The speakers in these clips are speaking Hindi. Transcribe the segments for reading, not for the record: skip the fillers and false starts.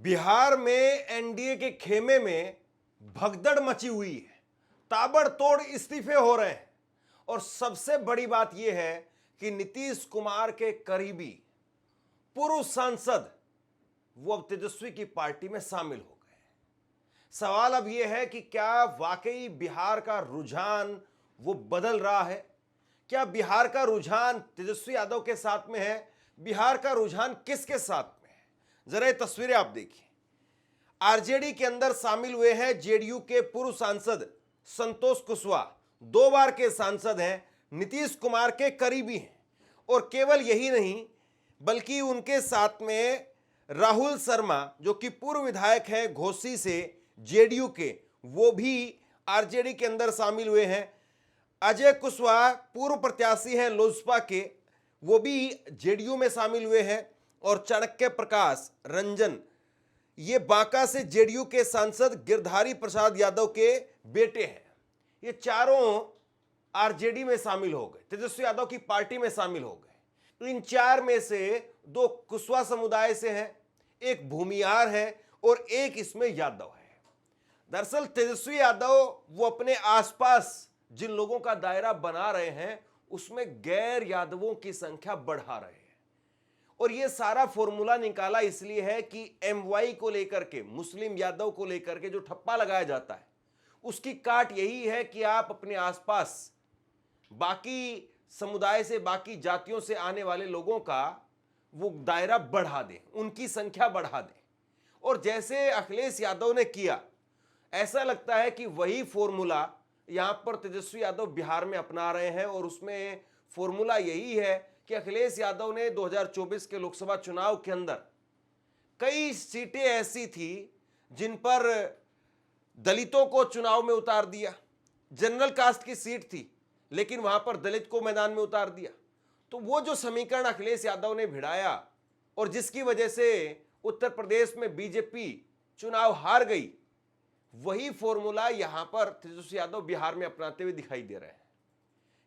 बिहार में एनडीए के खेमे में भगदड़ मची हुई है। ताबड़तोड़ इस्तीफे हो रहे हैं और सबसे बड़ी बात यह है कि नीतीश कुमार के करीबी पूर्व सांसद वो अब तेजस्वी की पार्टी में शामिल हो गए। सवाल अब यह है कि क्या वाकई बिहार का रुझान वो बदल रहा है? क्या बिहार का रुझान तेजस्वी यादव के साथ में है? बिहार का रुझान किसके साथ में है? जरा ये तस्वीरें आप देखिए। आरजेडी के अंदर शामिल हुए हैं जेडीयू के पूर्व सांसद संतोष कुशवाहा, 2 बार के सांसद हैं, नीतीश कुमार के करीबी हैं। और केवल यही नहीं बल्कि उनके साथ में राहुल शर्मा जो कि पूर्व विधायक हैं घोसी से जेडीयू के, वो भी आरजेडी के अंदर शामिल हुए हैं। अजय कुशवाहा पूर्व प्रत्याशी हैं लोजपा के, वो भी जेडीयू में शामिल हुए हैं। और चाणक्य प्रकाश रंजन ये बांका से जेडीयू के सांसद गिरधारी प्रसाद यादव के बेटे हैं। ये चारों आरजेडी में शामिल हो गए, तेजस्वी यादव की पार्टी में शामिल हो गए। इन 4 में से 2 कुशवाहा समुदाय से हैं, एक भूमियार है और एक इसमें यादव है। दरअसल तेजस्वी यादव वो अपने आसपास जिन लोगों का दायरा बना रहे हैं उसमें गैर यादवों की संख्या बढ़ा रहे हैं। और ये सारा फॉर्मूला निकाला इसलिए है कि एमवाई को लेकर के, मुस्लिम यादव को लेकर के जो ठप्पा लगाया जाता है उसकी काट यही है कि आप अपने आसपास बाकी समुदाय से, बाकी जातियों से आने वाले लोगों का वो दायरा बढ़ा दें, उनकी संख्या बढ़ा दें। और जैसे अखिलेश यादव ने किया, ऐसा लगता है कि वही फॉर्मूला यहां पर तेजस्वी यादव बिहार में अपना रहे हैं। और उसमें फॉर्मूला यही है कि अखिलेश यादव ने 2024 के लोकसभा चुनाव के अंदर कई सीटें ऐसी थी जिन पर दलितों को चुनाव में उतार दिया। जनरल कास्ट की सीट थी लेकिन वहां पर दलित को मैदान में उतार दिया। तो वो जो समीकरण अखिलेश यादव ने भिड़ाया और जिसकी वजह से उत्तर प्रदेश में बीजेपी चुनाव हार गई, वही फॉर्मूला यहां पर तेजस्वी यादव बिहार में अपनाते हुए दिखाई दे रहे हैं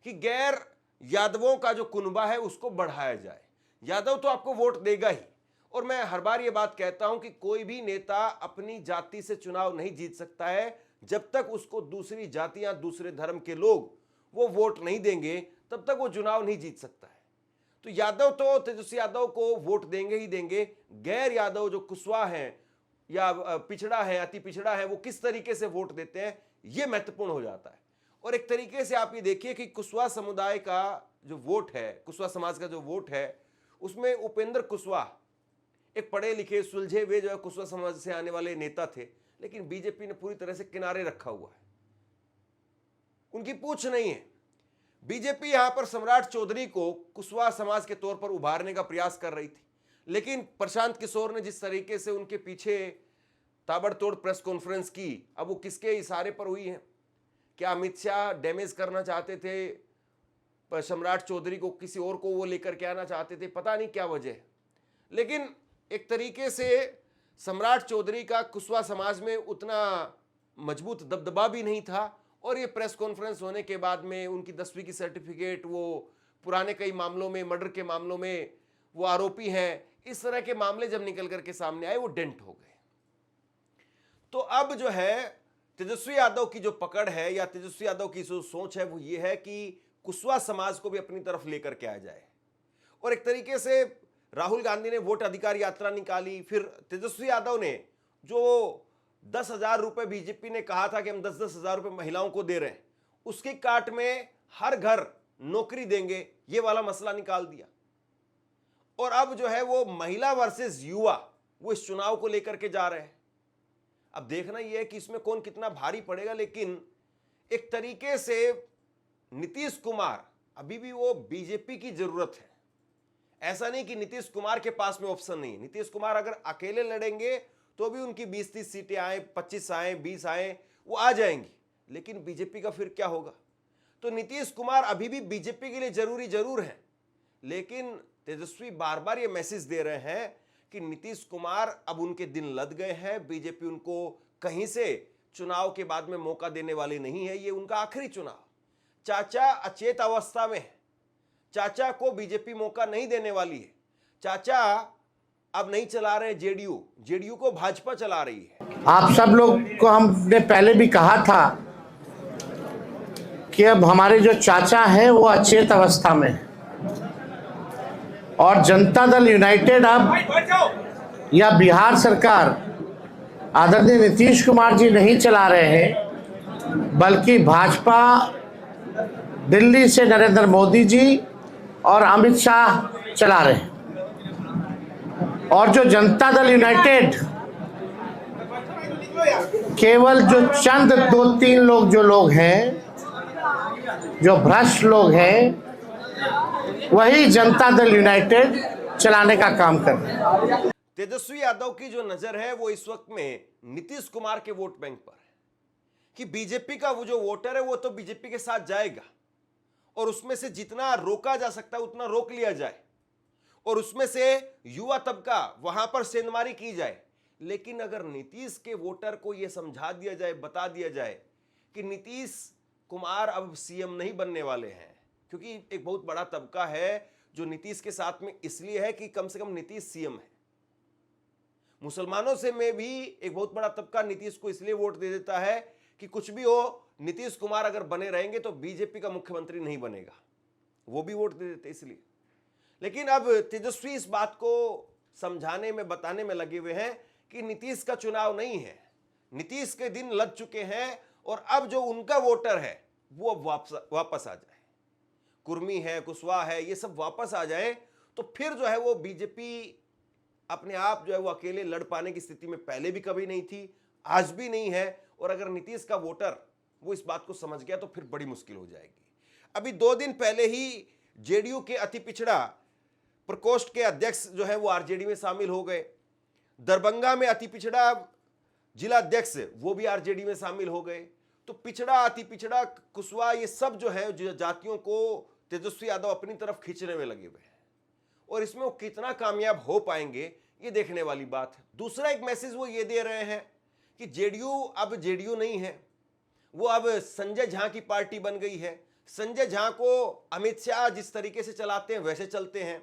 कि गैर यादवों का जो कुनबा है उसको बढ़ाया जाए। यादव तो आपको वोट देगा ही। और मैं हर बार ये बात कहता हूं कि कोई भी नेता अपनी जाति से चुनाव नहीं जीत सकता है जब तक उसको दूसरी जातियां, दूसरे धर्म के लोग वो वोट नहीं देंगे, तब तक वो चुनाव नहीं जीत सकता है। तो यादव तो तेजस्वी यादव को वोट देंगे ही देंगे। गैर यादव जो कुशवाहा है या पिछड़ा है, अति पिछड़ा है, वो किस तरीके से वोट देते हैं ये महत्वपूर्ण हो जाता है। और एक तरीके से आप ये देखिए कि कुशवाहा समुदाय का जो वोट है, कुशवाहा समाज का जो वोट है, उसमें उपेंद्र कुशवाहा एक पढ़े लिखे सुलझे हुए जो है कुशवाहा समाज से आने वाले नेता थे, लेकिन बीजेपी ने पूरी तरह से किनारे रखा हुआ है, उनकी पूछ नहीं है। बीजेपी यहां पर सम्राट चौधरी को कुशवाहा समाज के तौर पर उभारने का प्रयास कर रही थी, लेकिन प्रशांत किशोर ने जिस तरीके से उनके पीछे ताबड़तोड़ प्रेस कॉन्फ्रेंस की, अब वो किसके इशारे पर हुई है? क्या अमित शाह डैमेज करना चाहते थे सम्राट चौधरी को, किसी और को वो लेकर के आना चाहते थे, पता नहीं क्या वजह है। लेकिन एक तरीके से सम्राट चौधरी का कुशवाहा समाज में उतना मजबूत दबदबा भी नहीं था। और ये प्रेस कॉन्फ्रेंस होने के बाद में उनकी 10वीं की सर्टिफिकेट, वो पुराने कई मामलों में, मर्डर के मामलों में वो आरोपी हैं, इस तरह के मामले जब निकल करके सामने आए वो डेंट हो गए। तो अब जो है तेजस्वी यादव की जो पकड़ है या तेजस्वी यादव की जो सोच है वो ये है कि कुशवाहा समाज को भी अपनी तरफ लेकर के आ जाए। और एक तरीके से राहुल गांधी ने वोट अधिकार यात्रा निकाली, फिर तेजस्वी यादव ने जो 10,000 रुपए बीजेपी ने कहा था कि हम 10-10 हजार रुपए महिलाओं को दे रहे हैं, उसकी काट में हर घर नौकरी देंगे, ये वाला मसला निकाल दिया। और अब जो है वो महिला वर्सेस युवा, वो इस चुनाव को लेकर के जा रहे हैं। अब देखना यह है कि इसमें कौन कितना भारी पड़ेगा। लेकिन एक तरीके से नीतीश कुमार अभी भी वो बीजेपी की जरूरत है। ऐसा नहीं कि नीतीश कुमार के पास में ऑप्शन नहीं है। नीतीश कुमार अगर अकेले लड़ेंगे तो भी उनकी 20-30 सीटें आए, 25 आए, 20 आए, वो आ जाएंगी। लेकिन बीजेपी का फिर क्या होगा? तो नीतीश कुमार अभी भी बीजेपी के लिए जरूरी जरूर है, लेकिन तेजस्वी बार बार ये मैसेज दे रहे हैं कि नीतीश कुमार अब उनके दिन लद गए हैं, बीजेपी उनको कहीं से चुनाव के बाद में मौका देने वाली नहीं है, ये उनका आखिरी चुनाव। चाचा अचेत अवस्था में है, चाचा को बीजेपी मौका नहीं देने वाली है। चाचा अब नहीं चला रहे जेडीयू, जेडीयू को भाजपा चला रही है। आप सब लोग को हमने पहले भी कहा था कि अब हमारे जो चाचा हैं वो अचेत अवस्था में हैं और जनता दल यूनाइटेड अब या बिहार सरकार आदरणीय नीतीश कुमार जी नहीं चला रहे हैं, बल्कि भाजपा दिल्ली से नरेंद्र मोदी जी और अमित शाह चला रहे हैं। और जो जनता दल यूनाइटेड केवल जो चंद 2-3 लोग जो लोग हैं, जो भ्रष्ट लोग हैं, वही जनता दल यूनाइटेड चलाने का काम कर रहे हैं। तेजस्वी यादव की जो नजर है वो इस वक्त में नीतीश कुमार के वोट बैंक पर है कि बीजेपी का वो जो वोटर है वो तो बीजेपी के साथ जाएगा और उसमें से जितना रोका जा सकता है उतना रोक लिया जाए और उसमें से युवा तबका वहां पर सेंधमारी की जाए। लेकिन अगर नीतीश के वोटर को यह समझा दिया जाए, बता दिया जाए कि नीतीश कुमार अब सीएम नहीं बनने वाले हैं, क्योंकि एक बहुत बड़ा तबका है जो नीतीश के साथ में इसलिए है कि कम से कम नीतीश सीएम है। मुसलमानों से में भी एक बहुत बड़ा तबका नीतीश को इसलिए वोट दे देता है कि कुछ भी हो, नीतीश कुमार अगर बने रहेंगे तो बीजेपी का मुख्यमंत्री नहीं बनेगा, वो भी वोट दे देते इसलिए। लेकिन अब तेजस्वी इस बात को समझाने में, बताने में लगे हुए हैं कि नीतीश का चुनाव नहीं है, नीतीश के दिन लग चुके हैं और अब जो उनका वोटर है वो अब वापस आ जाए, कुर्मी है, कुशवाहा है, ये सब वापस आ जाए तो फिर जो है वो बीजेपी अपने आप जो है वो अकेले लड़ पाने की स्थिति में पहले भी कभी नहीं थी, आज भी नहीं है। और अगर नीतीश का वोटर वो इस बात को समझ गया तो फिर बड़ी मुश्किल हो जाएगी। अभी 2 दिन पहले ही जेडीयू के अति पिछड़ा प्रकोष्ठ के अध्यक्ष जो है वो आरजेडी में शामिल हो गए। दरभंगा में अति पिछड़ा जिला अध्यक्ष वो भी आरजेडी में शामिल हो गए। तो पिछड़ा, अति पिछड़ा, कुशवाहा, ये सब जो है जातियों को तेजस्वी यादव अपनी तरफ खींचने में लगे हुए हैं और इसमें वो कितना कामयाब हो पाएंगे ये देखने वाली बात है। दूसरा एक मैसेज वो ये दे रहे हैं कि जेडीयू अब जेडीयू नहीं है, वो अब संजय झा की पार्टी बन गई है। संजय झा को अमित शाह जिस तरीके से चलाते हैं वैसे चलते हैं।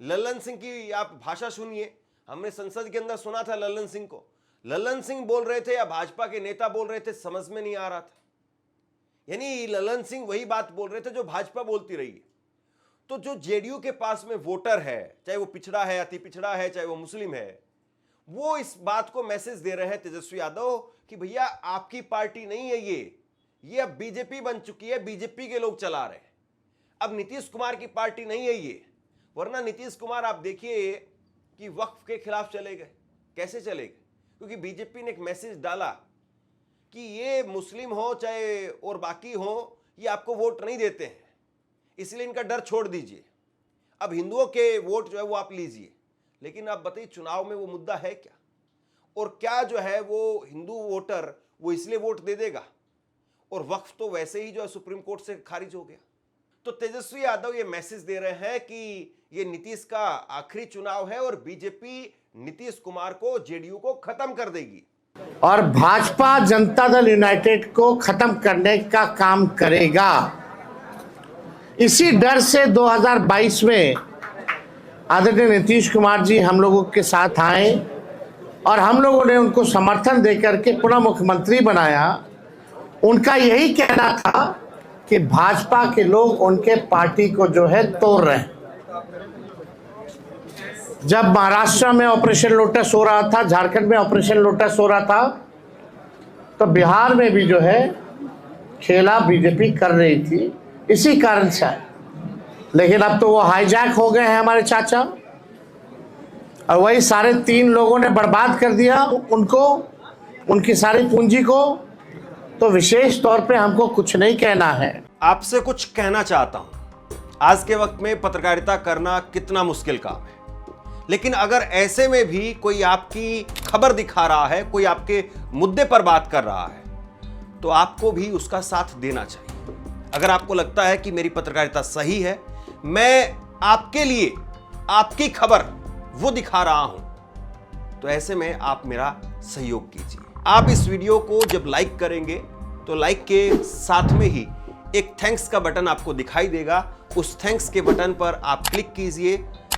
लल्लन सिंह की आप भाषा सुनिए, हमने संसद के अंदर सुना था लल्लन सिंह को, लल्लन सिंह बोल रहे थे या भाजपा के नेता बोल रहे थे, समझ में नहीं आ रहा था। यानी लल्लन सिंह वही बात बोल रहे थे जो भाजपा बोलती रही है। तो जो जेडीयू के पास में वोटर है, चाहे वो पिछड़ा है, अति पिछड़ा है, चाहे वो मुस्लिम है, वो इस बात को मैसेज दे रहे हैं तेजस्वी यादव कि भैया आपकी पार्टी नहीं है ये अब बीजेपी बन चुकी है, बीजेपी के लोग चला रहे हैं, अब नीतीश कुमार की पार्टी नहीं है ये। वरना नीतीश कुमार आप देखिए कि वक्फ के खिलाफ चले गए, कैसे चले गए? क्योंकि बीजेपी ने एक मैसेज डाला कि ये मुस्लिम हो चाहे और बाकी हो, ये आपको वोट नहीं देते हैं, इसलिए इनका डर छोड़ दीजिए, अब हिंदुओं के वोट जो है वो आप लीजिए। लेकिन आप बताइए चुनाव में वो मुद्दा है क्या? और क्या जो है वो हिंदू वोटर वो इसलिए वोट दे देगा? और वक्फ तो वैसे ही जो है सुप्रीम कोर्ट से खारिज हो गया। तो तेजस्वी यादव ये मैसेज दे रहे हैं कि ये नीतीश का आखिरी चुनाव है और बीजेपी नीतीश कुमार को, जेडीयू को खत्म कर देगी और भाजपा जनता दल यूनाइटेड को खत्म करने का काम करेगा। इसी डर से 2022 में आदरणीय नीतीश कुमार जी हम लोगों के साथ आए और हम लोगों ने उनको समर्थन देकर के पुनः मुख्यमंत्री बनाया। उनका यही कहना था कि भाजपा के लोग उनके पार्टी को जो है तोड़ रहे हैं। जब महाराष्ट्र में ऑपरेशन लोटस हो रहा था, झारखंड में ऑपरेशन लोटस हो रहा था, तो बिहार में भी जो है खेला बीजेपी कर रही थी इसी कारण से। लेकिन अब तो वो हाईजैक हो गए हैं हमारे चाचा और वही सारे 3 लोगों ने बर्बाद कर दिया उनको, उनकी सारी पूंजी को। तो विशेष तौर पे हमको कुछ नहीं कहना है, आपसे कुछ कहना चाहता हूं। आज के वक्त में पत्रकारिता करना कितना मुश्किल काम है, लेकिन अगर ऐसे में भी कोई आपकी खबर दिखा रहा है, कोई आपके मुद्दे पर बात कर रहा है, तो आपको भी उसका साथ देना चाहिए। अगर आपको लगता है कि मेरी पत्रकारिता सही है, मैं आपके लिए आपकी खबर वो दिखा रहा हूं, तो ऐसे में आप मेरा सहयोग कीजिए। आप इस वीडियो को जब लाइक करेंगे तो लाइक के साथ में ही एक थैंक्स का बटन आपको दिखाई देगा। उस थैंक्स के बटन पर आप क्लिक कीजिए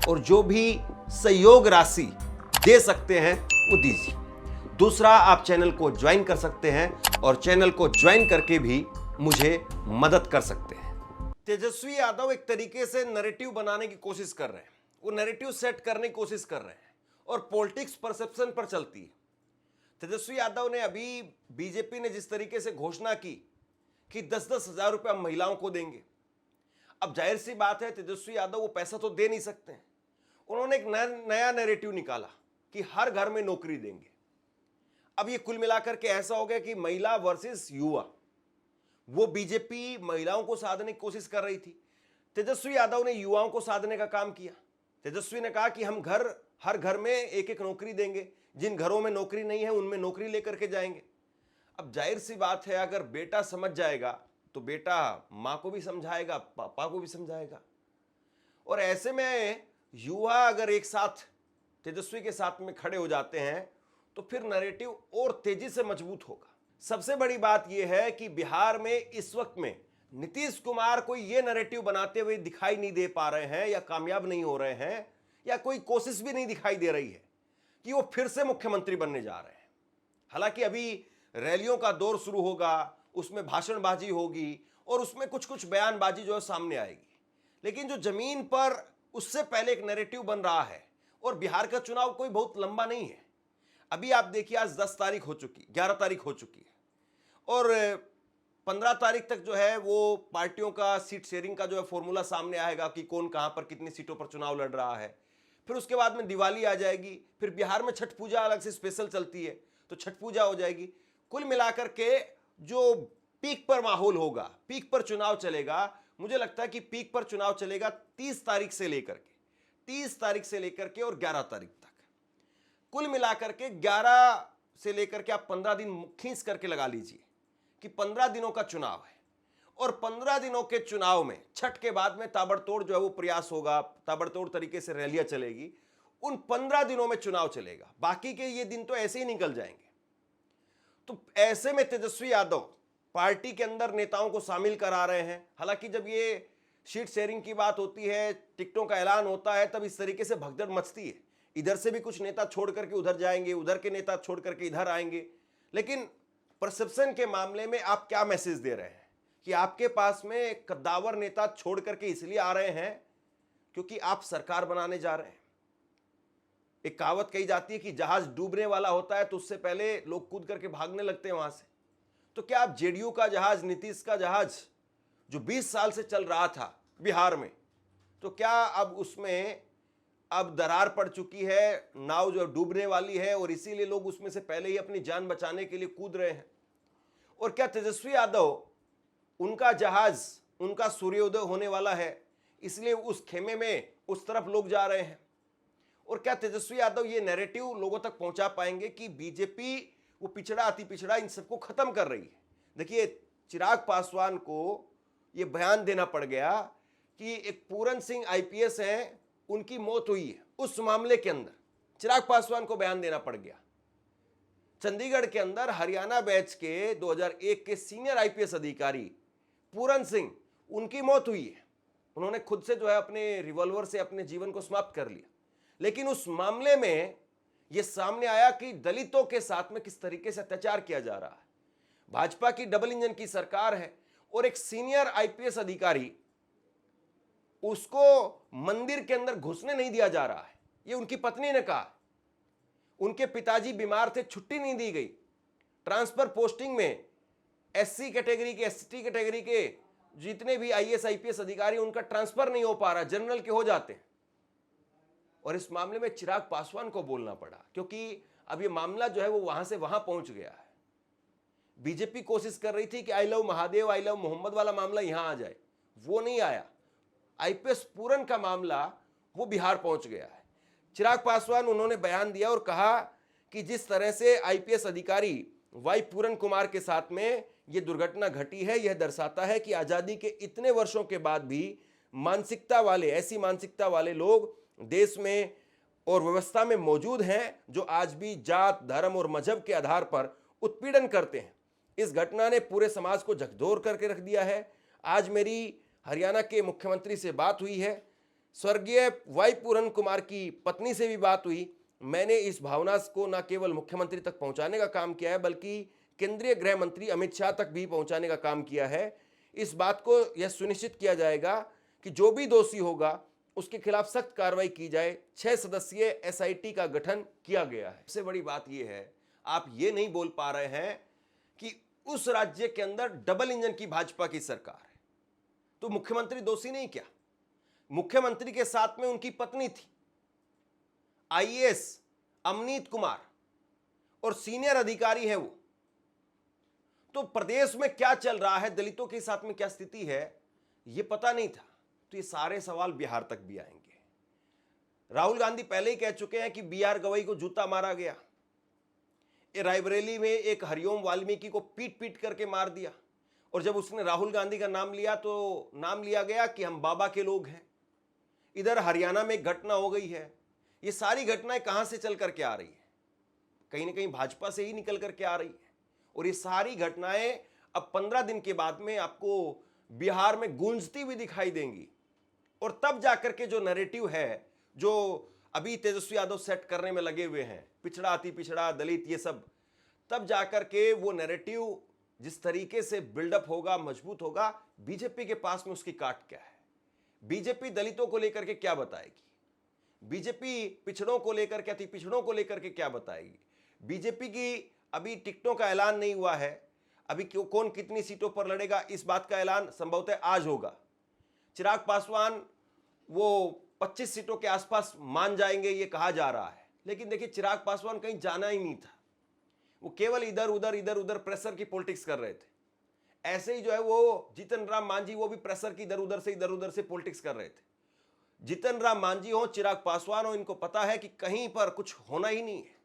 और जो भी सहयोग राशि दे सकते हैं वो दीजिए। दूसरा, आप चैनल को ज्वाइन कर सकते हैं और चैनल को ज्वाइन करके भी मुझे मदद कर सकते हैं। तेजस्वी यादव एक तरीके से नैरेटिव बनाने की कोशिश कर रहे हैं, वो नैरेटिव सेट करने की कोशिश कर रहे हैं और पॉलिटिक्स परसेप्शन पर चलती है। तेजस्वी यादव ने अभी, बीजेपी ने जिस तरीके से घोषणा की कि 10-10 हजार रुपया महिलाओं को देंगे, अब जाहिर सी बात है तेजस्वी यादव वो पैसा तो दे नहीं सकते हैं। उन्होंने एक नया नैरेटिव निकाला कि हर घर में नौकरी देंगे। अब ये कुल मिलाकर के ऐसा हो गया कि महिला वर्सेस युवा, वो बीजेपी महिलाओं को साधने की कोशिश कर रही थी, तेजस्वी यादव ने युवाओं को साधने का काम किया। तेजस्वी ने कहा कि हम हर घर में एक एक नौकरी देंगे, जिन घरों में नौकरी नहीं है उनमें नौकरी लेकर के जाएंगे। अब जाहिर सी बात है, अगर बेटा समझ जाएगा तो बेटा माँ को भी समझाएगा, पापा को भी समझाएगा। और ऐसे में युवा अगर एक साथ तेजस्वी के साथ में खड़े हो जाते हैं तो फिर नैरेटिव और तेजी से मजबूत होगा। सबसे बड़ी बात यह है कि बिहार में इस वक्त में नीतीश कुमार कोई ये नैरेटिव बनाते हुए दिखाई नहीं दे पा रहे हैं या कामयाब नहीं हो रहे हैं, या कोई कोशिश भी नहीं दिखाई दे रही है कि वो फिर से मुख्यमंत्री बनने जा रहे हैं। हालांकि अभी रैलियों का दौर शुरू होगा, उसमें भाषणबाजी होगी और उसमें कुछ कुछ बयानबाजी जो है सामने आएगी, लेकिन जो जमीन पर उससे पहले एक नैरेटिव बन रहा है। और बिहार का चुनाव कोई बहुत लंबा नहीं है। अभी आप देखिए, आज 10 तारीख हो चुकी, 11 तारीख हो चुकी है और 15 तारीख तक जो है वो पार्टियों का सीट शेयरिंग का जो है फॉर्मूला सामने आएगा कि कौन कहां पर कितनी सीटों पर चुनाव लड़ रहा है। फिर उसके बाद में दिवाली आ जाएगी, फिर बिहार में छठ पूजा अलग से स्पेशल चलती है तो छठ पूजा हो जाएगी। कुल मिलाकर के जो पीक पर माहौल होगा, पीक पर चुनाव चलेगा, मुझे लगता है कि पीक पर चुनाव चलेगा 30 तारीख से लेकर के और 11 तारीख तक। कुल मिलाकर के 11 से लेकर के आप 15 दिन खींच करके लगा लीजिए कि 15 दिनों का चुनाव है। और 15 दिनों के चुनाव में छठ के बाद में ताबड़तोड़ जो है वो प्रयास होगा, ताबड़तोड़ तरीके से रैलियां चलेगी। उन 15 दिनों में चुनाव चलेगा, बाकी के ये दिन तो ऐसे ही निकल जाएंगे। तो ऐसे में तेजस्वी यादव पार्टी के अंदर नेताओं को शामिल करा रहे हैं। हालांकि जब ये सीट शेयरिंग की बात होती है, टिकटों का ऐलान होता है, तब इस तरीके से भगदड़ मचती है। इधर से भी कुछ नेता छोड़ करके उधर जाएंगे, उधर के नेता छोड़ करके इधर आएंगे। लेकिन परसेप्शन के मामले में आप क्या मैसेज दे रहे हैं कि आपके पास में कद्दावर नेता छोड़ करके इसलिए आ रहे हैं क्योंकि आप सरकार बनाने जा रहे हैं। एक कहावत कही जाती है कि जहाज डूबने वाला होता है तो उससे पहले लोग कूद करके भागने लगते हैं वहां से। तो क्या आप जेडीयू का जहाज, नीतीश का जहाज जो 20 साल से चल रहा था बिहार में, तो क्या अब उसमें अब दरार पड़ चुकी है, नाव जो डूबने वाली है और इसीलिए लोग उसमें से पहले ही अपनी जान बचाने के लिए कूद रहे हैं? और क्या तेजस्वी यादव, उनका जहाज, उनका सूर्योदय होने वाला है इसलिए उस खेमे में उस तरफ लोग जा रहे हैं? और क्या तेजस्वी यादव ये नैरेटिव लोगों तक पहुंचा पाएंगे कि बीजेपी वो पिछड़ा अति पिछड़ा इन सबको खत्म कर रही है? देखिए, चिराग पासवान को ये बयान देना पड़ गया कि एक पूरन सिंह आईपीएस हैं, उनकी मौत हुई है, उस मामले के अंदर चिराग पासवान को बयान देना पड़ गया। चंडीगढ़ के अंदर हरियाणा बैच के 2001 के सीनियर आईपीएस अधिकारी पूरन सिंह, उनकी मौत हुई है। उन्होंने खुद से जो है अपने रिवॉल्वर से अपने जीवन को समाप्त कर लिया। लेकिन उस मामले में यह सामने आया कि दलितों के साथ में किस तरीके से अत्याचार किया जा रहा है। भाजपा की डबल इंजन की सरकार है और एक सीनियर आईपीएस अधिकारी, उसको मंदिर के अंदर घुसने नहीं दिया जा रहा है। यह उनकी पत्नी ने कहा। उनके पिताजी बीमार थे, छुट्टी नहीं दी गई। ट्रांसफर पोस्टिंग में एससी कैटेगरी के, एसटी कैटेगरी के जितने भी आईएएस आईपीएस अधिकारी, उनका ट्रांसफर नहीं हो पा रहा, जनरल के हो जाते हैं। और इस मामले में चिराग पासवान को बोलना पड़ा क्योंकि अब ये मामला जो है वो वहां से वहां पहुंच गया है। बीजेपी कोशिश कर रही थी कि I love Mahadev, I love Muhammad वाला मामला यहां आ जाए, वो नहीं आया। आईपीएस पूरन का मामला वो बिहार पहुंच गया है। चिराग पासवान, उन्होंने बयान दिया और कहा कि जिस तरह से आईपीएस अधिकारी वाई पूरन कुमार के साथ में ये दुर्घटना घटी है, यह दर्शाता है कि आजादी के इतने वर्षों के बाद भी मानसिकता वाले, ऐसी मानसिकता वाले लोग देश में और व्यवस्था में मौजूद हैं जो आज भी जात, धर्म और मजहब के आधार पर उत्पीड़न करते हैं। इस घटना ने पूरे समाज को झकझोर करके रख दिया है। आज मेरी हरियाणा के मुख्यमंत्री से बात हुई है, स्वर्गीय वाई पूरन कुमार की पत्नी से भी बात हुई। मैंने इस भावना को न केवल मुख्यमंत्री तक पहुंचाने का काम किया है, बल्कि केंद्रीय गृह मंत्री अमित शाह तक भी पहुंचाने का काम किया है। इस बात को यह सुनिश्चित किया जाएगा कि जो भी दोषी होगा उसके खिलाफ सख्त कार्रवाई की जाए। 6 सदस्यीय एसआईटी का गठन किया गया है। सबसे बड़ी बात यह है, आप ये नहीं बोल पा रहे हैं कि उस राज्य के अंदर डबल इंजन की भाजपा की सरकार है, तो मुख्यमंत्री दोषी नहीं? क्या मुख्यमंत्री के साथ में उनकी पत्नी थी, आईएएस अमनीत कुमार, और सीनियर अधिकारी है वो। तो प्रदेश में क्या चल रहा है, दलितों के साथ में क्या स्थिति है, ये पता नहीं था। तो ये सारे सवाल बिहार तक भी आएंगे। राहुल गांधी पहले ही कह चुके हैं कि बीआर गवई को जूता मारा गया। ये रायबरेली में एक हरिओम वाल्मीकि को पीट पीट करके मार दिया, और जब उसने राहुल गांधी का नाम लिया तो नाम लिया गया कि हम बाबा के लोग हैं। इधर हरियाणा में एक घटना हो गई है। ये सारी घटनाएं कहां से चल करके आ रही है? कहीं ना कहीं भाजपा से ही निकल करके आ रही है। और ये सारी घटनाएं अब 15 दिन के बाद में आपको बिहार में गूंजती हुई दिखाई देंगी। और तब जाकर के जो नैरेटिव है, जो अभी तेजस्वी यादव सेट करने में लगे हुए हैं, पिछड़ा अति पिछड़ा दलित, ये सब, तब जाकर के वो नैरेटिव जिस तरीके से बिल्डअप होगा, मजबूत होगा, बीजेपी के पास में उसकी काट क्या है? बीजेपी दलितों को लेकर के क्या बताएगी? बीजेपी पिछड़ों को लेकर के, अति पिछड़ों को लेकर के क्या बताएगी? बीजेपी की अभी टिकटों का ऐलान नहीं हुआ है। अभी कौन कितनी सीटों पर लड़ेगा, इस बात का ऐलान संभवतः आज होगा। चिराग पासवान वो 25 सीटों के आसपास मान जाएंगे, ये कहा जा रहा है। लेकिन देखिए, चिराग पासवान कहीं जाना ही नहीं था। वो केवल इधर उधर प्रेशर की पॉलिटिक्स कर रहे थे। ऐसे ही जो है वो जीतन राम मांझी, वो भी प्रेशर की इधर उधर से पॉलिटिक्स कर रहे थे। जीतन राम मांझी हो, चिराग पासवान हो, इनको पता है कि कहीं पर कुछ होना ही नहीं है,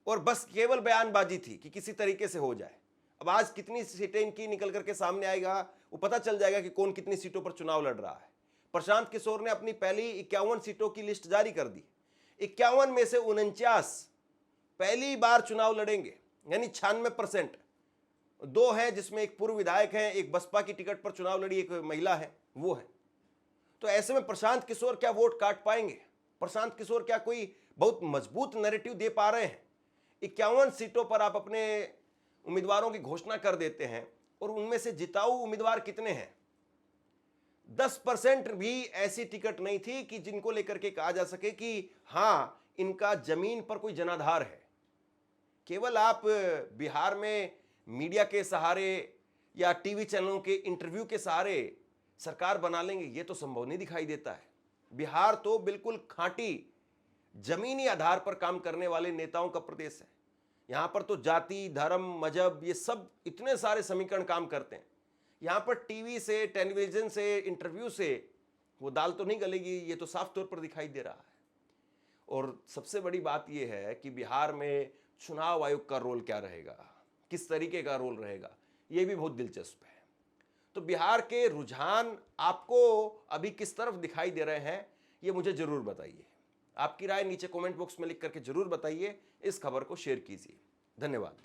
और बस केवल बयानबाजी थी कि किसी तरीके से हो जाए। अब आज कितनी सीटें इनकी निकल करके सामने आएगा, वो पता चल जाएगा कि कौन कितनी सीटों पर चुनाव लड़ रहा है। प्रशांत किशोर ने अपनी पहली 51 सीटों की लिस्ट जारी कर दी। 51 में से 49 पहली बार चुनाव लड़ेंगे, यानी 96%। 2 हैं जिसमें एक पूर्व विधायक है, एक बसपा की टिकट पर चुनाव लड़ी एक महिला है, वो है। तो ऐसे में प्रशांत किशोर क्या वोट काट पाएंगे? प्रशांत किशोर क्या कोई बहुत मजबूत नैरेटिव दे पा रहे हैं? 51 सीटों पर आप अपने उम्मीदवारों की घोषणा कर देते हैं, और उनमें से जिताऊ उम्मीदवार कितने हैं? 10% भी ऐसी टिकट नहीं थी कि जिनको लेकर के कहा जा सके कि हां, इनका जमीन पर कोई जनाधार है। केवल आप बिहार में मीडिया के सहारे या टीवी चैनलों के इंटरव्यू के सहारे सरकार बना लेंगे, ये तो संभव नहीं दिखाई देता है। बिहार तो बिल्कुल खांटी जमीनी आधार पर काम करने वाले नेताओं का प्रदेश है। यहां पर तो जाति, धर्म, मजहब, ये सब इतने सारे समीकरण काम करते हैं। यहां पर टीवी से, टेलीविजन से, इंटरव्यू से वो दाल तो नहीं गलेगी, ये तो साफ तौर पर दिखाई दे रहा है। और सबसे बड़ी बात यह है कि बिहार में चुनाव आयोग का रोल क्या रहेगा, किस तरीके का रोल रहेगा, ये भी बहुत दिलचस्प है। तो बिहार के रुझान आपको अभी किस तरफ दिखाई दे रहे हैं, ये मुझे जरूर बताइए। आपकी राय नीचे कमेंट बॉक्स में लिख करके जरूर बताइए। इस खबर को शेयर कीजिए। धन्यवाद।